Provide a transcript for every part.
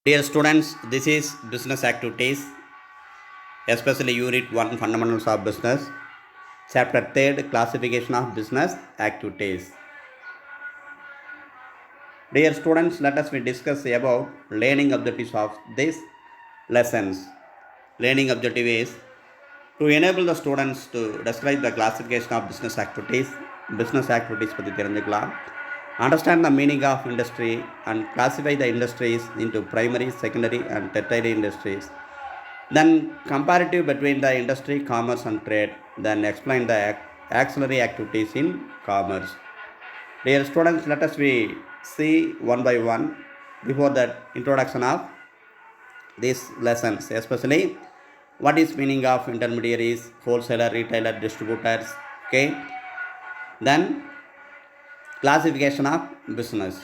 Dear students, this is business activities, especially Unit 1 Fundamentals of Business, Chapter 3 Classification of Business Activities. Dear students, let us discuss about learning objectives of these lessons. Learning objective is to enable the students to describe the classification of business activities பற்றி தெரிஞ்சுக்கலாம். Understand the meaning of industry and classify the industries into primary, secondary and tertiary industries. Then comparative between the industry, commerce and trade. Then explain the auxiliary activities in commerce. Dear students, let us see one by one. Before that, introduction of these lessons, especially what is meaning of intermediaries, wholesaler, retailer, distributors. Okay. Then classification of business.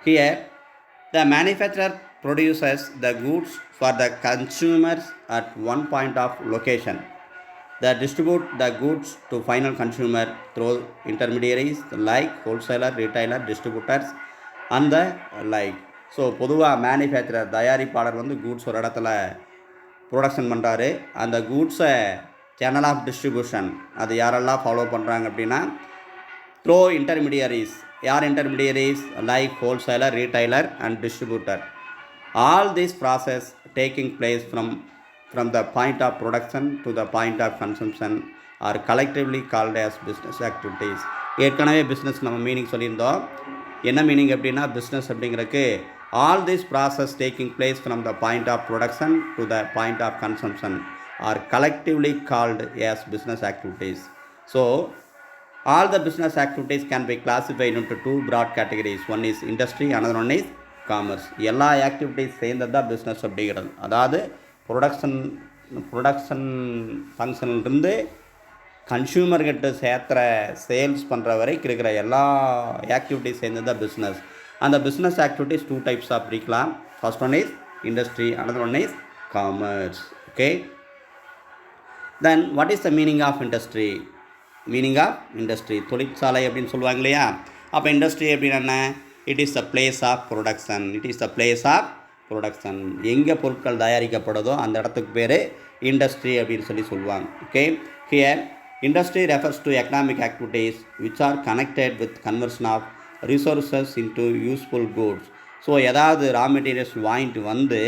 Here, the manufacturer produces the goods for the consumers at one point of location. They distribute the goods to final consumer through intermediaries like wholesaler, retailer, distributors and the like. So பொதுவாக manufacturer தயாரிப்பாளர் goods ஒரு இடத்துல production பண்ணுறாரு. அந்த கூட்ஸை channel of distribution அது யாரெல்லாம் follow பண்ணுறாங்க அப்படின்னா த்ரோ இன்டர்மீடியரிஸ். யார் intermediaries? Like wholesaler, retailer and distributor. All this process taking place from the point of production to the point of consumption are collectively called as business activities. ஏற்கனவே business நம்ம meaning சொல்லியிருந்தோம். என்ன meaning அப்படின்னா business அப்படிங்கிறதுக்கு all this process taking place from the point of production to the point of consumption are collectively called as business activities. So all the business activities can be classified into two broad categories. One is industry, another one is commerce. எல்லா activities சேர்ந்தது தான் business அப்படிங்கிறது. அதாவது production ஃபங்க்ஷன்லேருந்து கன்சியூமர்கிட்ட சேர்த்துற sales பண்ணுற வரைக்கும் இருக்கிற எல்லா activities சேர்ந்தது தான் பிஸ்னஸ். அந்த business activities two types of பிரிக்கலாம். First one is industry, another one is commerce. Okay. Then what is the meaning of industry? Meaning of industry தொழிற்சாலை அப்படின்னு சொல்லுவாங்க இல்லையா? அப்போ இண்டஸ்ட்ரி அப்படின்னு என்ன? It is the place of production. It is the place of production. எங்கே பொருட்கள் தயாரிக்கப்படுதோ அந்த இடத்துக்கு பேர் இண்டஸ்ட்ரி அப்படின்னு சொல்லுவாங்க. Okay. Here industry refers to economic activities which are connected with conversion of resources into useful goods. So ஏதாவது raw materials வாங்கிட்டு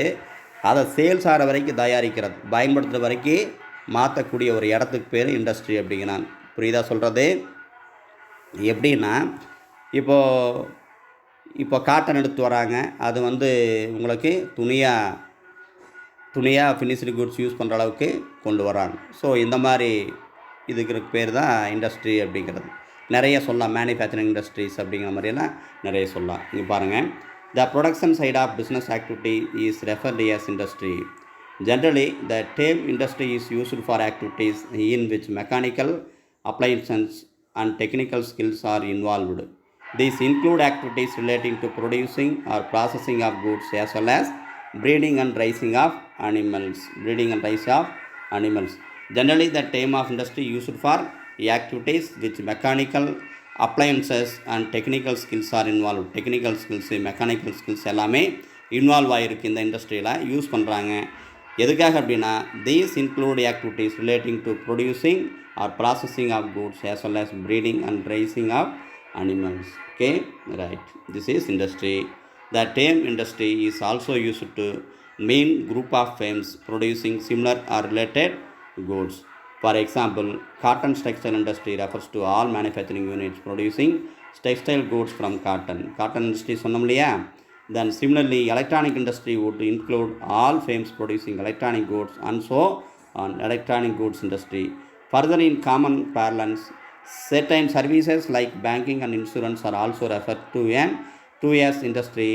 அதை சேல்ஸ் ஆகிற வரைக்கும் தயாரிக்கிறது, பயன்படுத்துகிற வரைக்கும் மாற்றக்கூடிய ஒரு இடத்துக்கு பேர் இண்டஸ்ட்ரி அப்படிங்கிறாங்க. புரியுதா சொல்கிறது? எப்படின்னா இப்போ காட்டன் எடுத்து வராங்க, அது உங்களுக்கு துணியாக ஃபினிஷ்டு குட்ஸ் யூஸ் பண்ணுற அளவுக்கு கொண்டு வராங்க. ஸோ இந்த மாதிரி இதுக்கு பேர் தான் இண்டஸ்ட்ரி அப்படிங்கிறது. நிறைய சொல்லலாம். மேனுஃபேக்சரிங் இண்டஸ்ட்ரீஸ் அப்படிங்கிற மாதிரியெல்லாம் நிறைய சொல்லலாம். இங்கே பாருங்கள். The production side of business activity is referred as industry. Generally, the term industry is used for activities in which mechanical appliances and technical skills are involved. These include activities relating to producing or processing of goods as well as breeding and raising of animals. Generally, the term of industry used for activities which mechanical appliances and technical skills are involved. Technical skills, mechanical skills எல்லாமே involve ஆகிருக்கு இந்த இண்டஸ்ட்ரியில் use பண்ணுறாங்க. எதுக்காக அப்படின்னா these include activities relating to producing or processing of goods as well as breeding and raising of animals. Okay, right. This is industry. The term industry is also used to mean group of firms producing similar or related goods. For example, cotton textile industry refers to all manufacturing units producing textile goods from cotton. Cotton industry சொன்னோம் இல்லையா? Then similarly, electronic industry would include all firms producing electronic goods and so on. Electronic goods industry. Further, in common parlance, certain services like banking and insurance are also referred to as industry.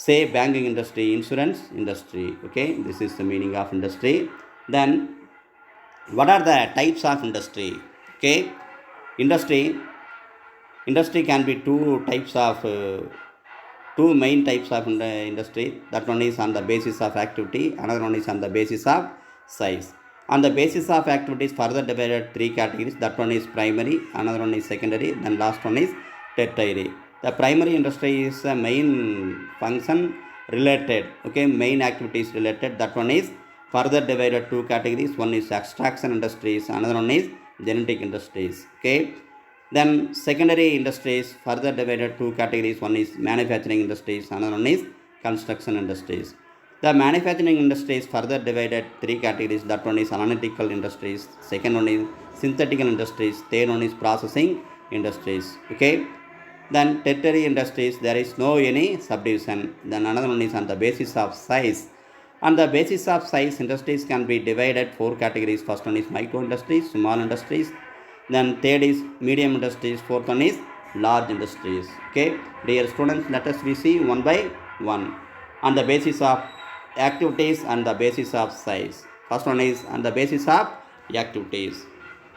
Say banking industry, insurance industry. Okay, this is the meaning of industry. Then what are the types of industry? Okay, industry can be two main types of industry. That one is on the basis of activity, another one is on the basis of size. On the basis of activities further divided three categories. That one is primary, another one is secondary, then last one is tertiary. The primary industry is a main function related, okay, main activities related. That one is further divided two categories. One is extraction industries, another one is genetic industries, okay. Then secondary industries further divided two categories. One is manufacturing industries, another one is construction industries. The manufacturing industry is further divided three categories. That one is analytical industries, second one is synthetical industries, third one is processing industries, okay. Then tertiary industries, there is no any subdivision. Then another one is on the basis of size. On the basis of size, industries can be divided four categories. First one is micro industries, small industries. Then third is medium industries. Fourth one is large industries. Okay, dear students, let us see one by one on the basis of activities and the basis of size. First one is on the basis of activities.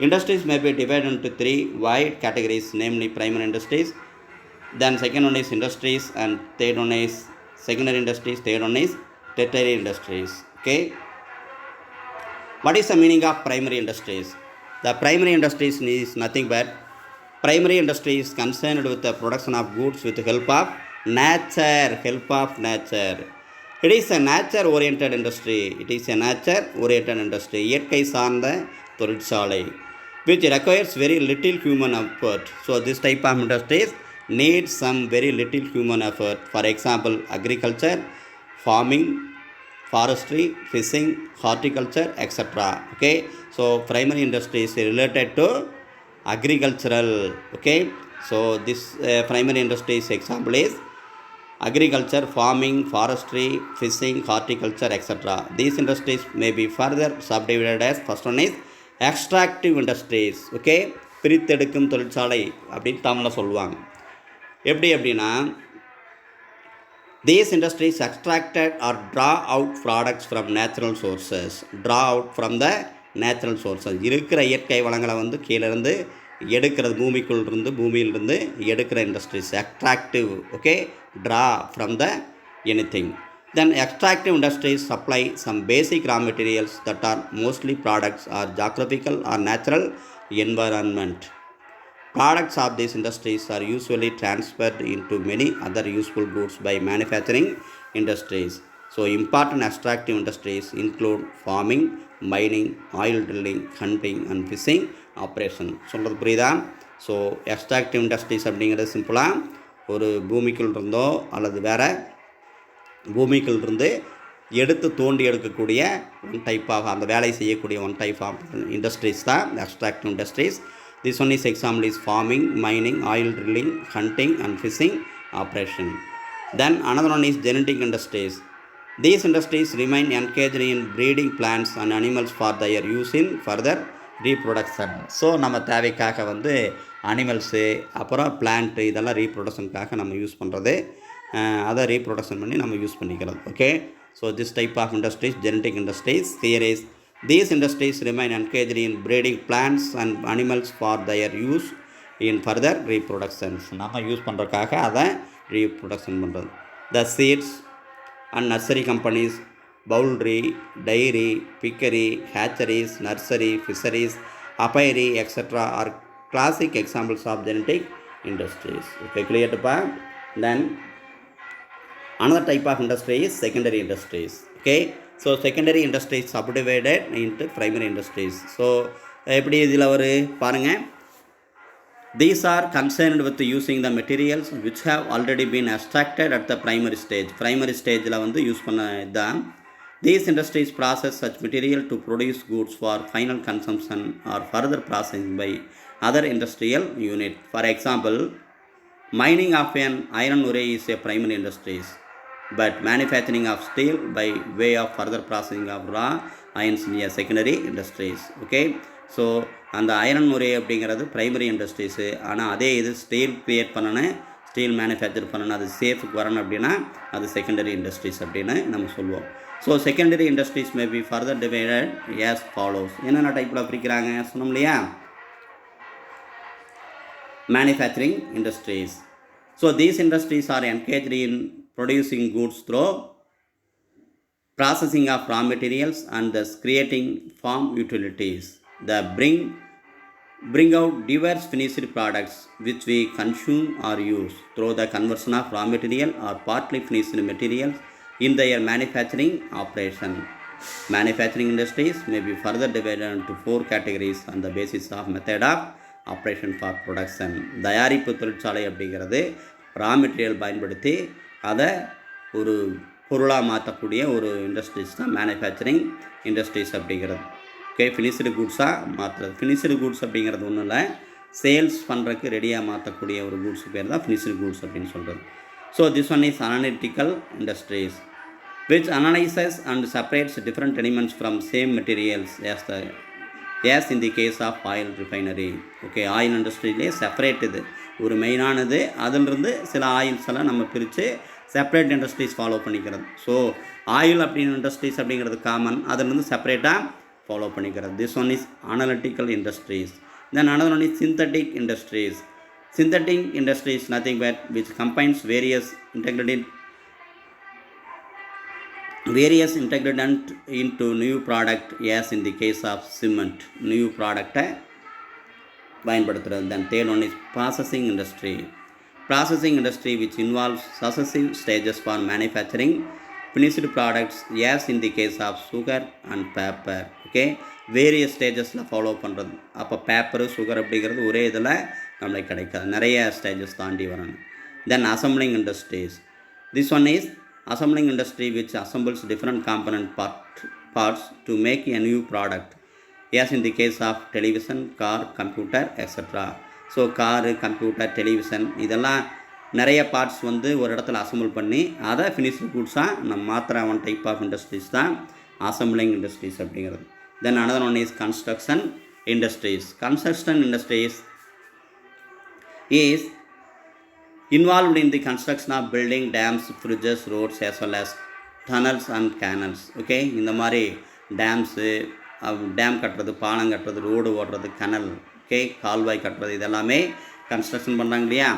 Industries may be divided into three wide categories, namely primary industries. Then second one is industries, and third one is secondary industries. Third one is tertiary industries. Okay. What is the meaning of primary industries? The primary industries is nothing but primary industry is concerned with the production of goods with the help of nature. Help of nature. It is a nature-oriented industry. It is a nature-oriented industry. இயற்கை சார்ந்த தொழிற்சாலை, which requires very little human effort. So this type of industries needs some very little human effort. For example, agriculture, farming, forestry, fishing, horticulture, etc. Okay, so primary industry is related to agricultural. Okay, so this primary industries example is agriculture, farming, forestry, fishing, horticulture, etc. These industries may be further subdivided as first one is extractive industries. Okay, பிரித்தெடுக்கும் தொழிற்சாலை அப்படின்னு தமிழில் சொல்லுவாங்க. எப்படி அப்படின்னா, these industries extracted or draw out products from natural sources. Draw out from the natural sources. இருக்கிற இயற்கை வளங்களை வந்து கீழேருந்து எடுக்கிறது, பூமியிலிருந்து எடுக்கிற industries extractive. Okay, draw from the anything. Then extractive industries supply some basic raw materials that are mostly products or geographical or natural environment. Products of these industries are usually transferred into many other useful goods by manufacturing industries. So important extractive industries include farming, mining, oil drilling, hunting and fishing operation. சொல்கிறது புரியுதா? So extractive industries அப்படிங்கிறது சிம்பிளாக ஒரு பூமிக்குள் இருந்தோ அல்லது வேறு பூமிக்குள் இருந்து எடுத்து தோண்டி எடுக்கக்கூடிய ஒன் டைப் ஆஃப் அந்த வேலை செய்யக்கூடிய ஒன் டைப் ஆஃப் இண்டஸ்ட்ரீஸ் தான் extractive industries. This one is example is farming, mining, oil drilling, hunting and fishing operation. Then another one is genetic industries. These industries remain engaged in breeding plants and animals for their use in further reproduction. So நம்ம தேவைக்காக வந்து animals அப்புறம் plant இதெல்லாம் ரீப்ரொடக்ஷனுக்காக நம்ம use பண்ணுறது, அதை reproduction பண்ணி நம்ம யூஸ் பண்ணிக்கிறது. Okay, so this type of industries genetic industries. Here is these industries remain engaged in breeding plants and animals for their use in further reproductions. நம்ம யூஸ் பண்ணுறதுக்காக அதை ரீப்ரொடக்ஷன் பண்ணுறது. The seeds and nursery companies, poultry, dairy, piggery, hatcheries, nursery, fisheries, apiary, etc. are classic examples of genetic industries. Okay, clear to pa? Then another type of industry is secondary industries. Okay, so secondary industries subdivided into primary industries. So எப்படி இதில் ஒரு பாருங்கள், these are concerned with using the materials which have already been extracted at the primary stage. Primary stageல வந்து use பண்ண தான். These industries process such material to produce goods for final consumption or further processing by other industrial unit. For example, mining of an iron ore is a primary industries, but manufacturing of steel by way of further processing of raw irons in a secondary industries. Okay, so அந்த iron ஒரே அப்படிங்கிறது primary industries. ஆனால் அதே இது steel create பண்ணணும், steel manufacture பண்ணணும், அது சேஃபுக்கு வரணும் அப்படின்னா அது செகண்டரி இண்டஸ்ட்ரீஸ் அப்படின்னு நம்ம சொல்லுவோம். So secondary industries may be further divided as follows. என்னென்ன டைப்பில் பிரிக்கிறாங்க சொன்னோம் இல்லையா? Manufacturing industries. So these industries are engaged in producing goods through processing of raw materials and thus creating farm utilities that bring out diverse finished products which we consume or use through the conversion of raw material or partly finished materials in their manufacturing operation. Manufacturing industries may be further divided into 4 categories on the basis of method of operation for production. தயாரிப்பு தொழிற்சாலை அப்படிங்கிறது raw material பயன்படுத்தி அதை ஒரு பொருளாக மாற்றக்கூடிய ஒரு industries தான் மேனுஃபேக்சரிங் இண்டஸ்ட்ரீஸ் அப்படிங்கிறது. ஓகே, ஃபினிஷ்டு குட்ஸாக மாற்றுறது. ஃபினிஷ்டு குட்ஸ் அப்படிங்கிறது ஒன்றும் இல்லை, சேல்ஸ் பண்ணுறதுக்கு ரெடியாக மாற்றக்கூடிய ஒரு குட்ஸ் பேர் தான் ஃபினிஷ்டு குட்ஸ் அப்படின்னு சொல்கிறது. So this one is analytical industries which analyzes and separates different elements from same materials as in the case of oil refinery. Okay, oil இண்டஸ்ட்ரியிலே செப்பரேட் இது ஒரு மெயினானது, அதிலிருந்து சில ஆயில்ஸ் எல்லாம் நம்ம பிரித்து செப்பரேட் இண்டஸ்ட்ரீஸ் ஃபாலோ பண்ணிக்கிறது. ஸோ ஆயில் அப்படின்னு இண்டஸ்ட்ரீஸ் அப்படிங்கிறது காமன், அதிலிருந்து செப்பரேட்டாக ஃபாலோ பண்ணிக்கிறது. This one is analytical industries. Then another one is synthetic industries. Synthetic industries nothing but which combines various ingredient into new product as in the case of cement. New product பயன்படுத்துகிறது. Then third one is processing industry. Processing industry which involves successive stages for manufacturing finished products as in the case of sugar and paper. Okay, various ஸ்டேஜஸில் follow பண்ணுறது. அப்போ paper sugar அப்படிங்கிறது ஒரே இதில் நம்மளுக்கு கிடைக்காது, நிறைய ஸ்டேஜஸ் தாண்டி வரணும். Then assembling industries. This one is assembling industry which assembles different component parts to make a new product as in the case of television, car, computer etc. So car, computer, television இதெல்லாம் நிறைய parts வந்து ஒரு இடத்துல assemble பண்ணி அதை finished குட்ஸாக நம்ம மாத்திர one type of industries தான் அசம்பிளிங் இண்டஸ்ட்ரீஸ் அப்படிங்கிறது. தென் another one is construction industries. Construction industries is involved in the construction of building, dams, bridges, roads as well as tunnels and canals. Okay, இந்த மாதிரி dams, dam கட்டுறது, பாலம் கட்டுறது, road ஓடுறது, கனல், okay, கால்வாய் கட்டுறது, இதெல்லாமே கன்ஸ்ட்ரக்ஷன் பண்ணுறாங்க இல்லையா,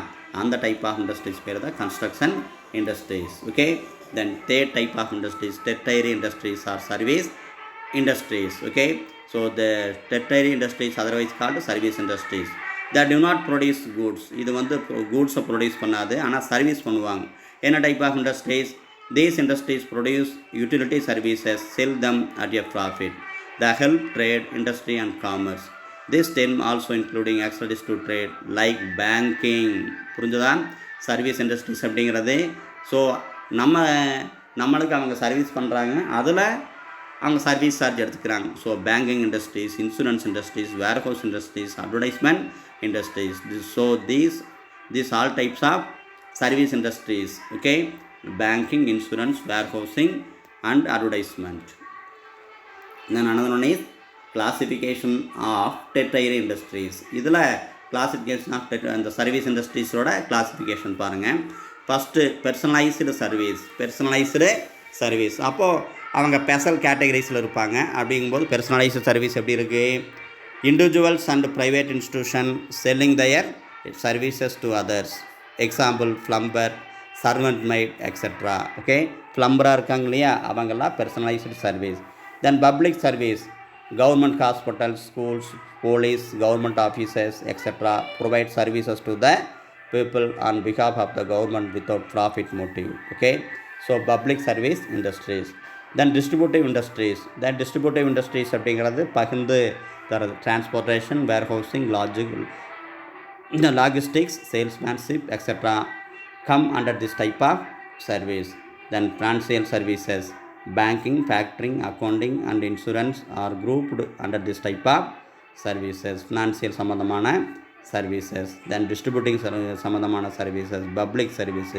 அந்த டைப் ஆஃப் இண்டஸ்ட்ரீஸ் பேர் தான் construction industries. Okay, then third type of industries tertiary industries or service industries. Okay, so the tertiary industries otherwise called service industries that do not produce goods. இது வந்து கூட்ஸை produce பண்ணாது, ஆனால் service பண்ணுவாங்க. என்ன type of industries? These industries produce utility services, sell them at a profit. They help trade, industry and commerce. This term also including access to trade like banking. புரிஞ்சுதா? Service industries அப்படிங்கிறது. So நம்மளுக்கு அவங்க service பண்ணுறாங்க, அதில் அவங்க service charge எடுத்துக்கிறாங்க. So banking industries, insurance industries, warehouse industries, advertisement industries. So these all types of service industries. Okay, banking, insurance, warehousing and advertisement. Then another one is classification of tertiary industries. இதில் classification of the service industries ஓட classification பாருங்கள். First personalized service. அப்போது அவங்க special கேட்டகரிஸில் இருப்பாங்க. அப்படிங்கும்போது personalized service எப்படி இருக்குது? Individuals and private institution selling their services to others. Example, plumber, servant maid etc. Okay, plumber இருக்காங்க இல்லையா, அவங்கெல்லாம் personalized service. Then public service, government hospitals, schools, police, government offices etc. provide services to the people on behalf of the government without profit motive. Okay, so public service industries. Then distributive industries. That distributive industries அப்படிங்கிறது பகிர்ந்து தரது. Transportation, warehousing, logistics, salesmanship etc. come under this type of service. Then financial services, banking, factoring, accounting and insurance are grouped under this type of services. Financial சம்பந்தமான services. Then distributing சம்பந்தமான services, public service,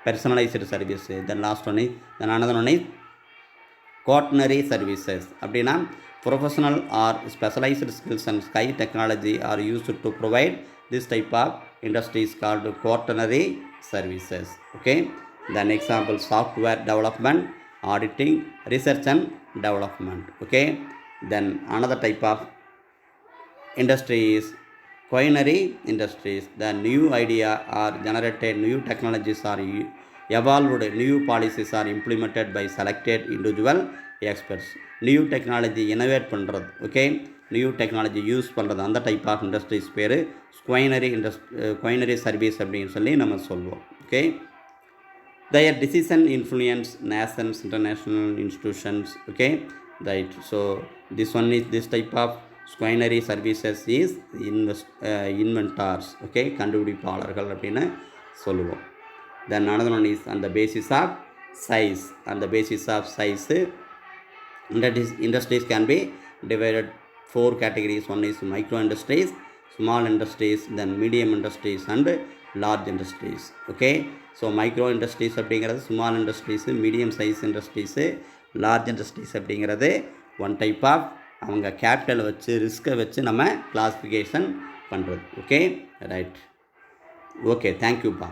personalized service. Then last one is, then another one is quaternary services. அப்படின்னா professional or specialized skills and high technology are used to provide this type of industries called quaternary services. Okay, then example, software development, auditing, research and development. Okay, then another type of industry is quaternary industries. The new idea are generated, new technologies are evolved, new policies are implemented by selected individual experts. New technology innovate பண்ணுறது. Okay, new technology use பண்ணுறது, அந்த type of industries பேர் குவைனரி service அப்படின்னு சொல்லி நம்ம சொல்லுவோம். Okay, their decision influence nations, international institutions. Okay, right. So this one is this type of quinary services is inventors. Okay, கண்டுபிடிப்பாளர்கள் அப்படின்னு சொல்லுவோம். Then another one is on the basis of size. On the basis of size, industries can be divided four categories. One is micro industries, small industries, then medium industries and large industries. Okay, so micro industries அப்படிங்கிறது small industries, medium size industries, large industries அப்படிங்கிறது one type of அவங்க கேபிட்டலை வச்சு ரிஸ்க்கை வச்சு நம்ம classification பண்ணுறது. Okay, right. Okay, தேங்க்யூப்பா.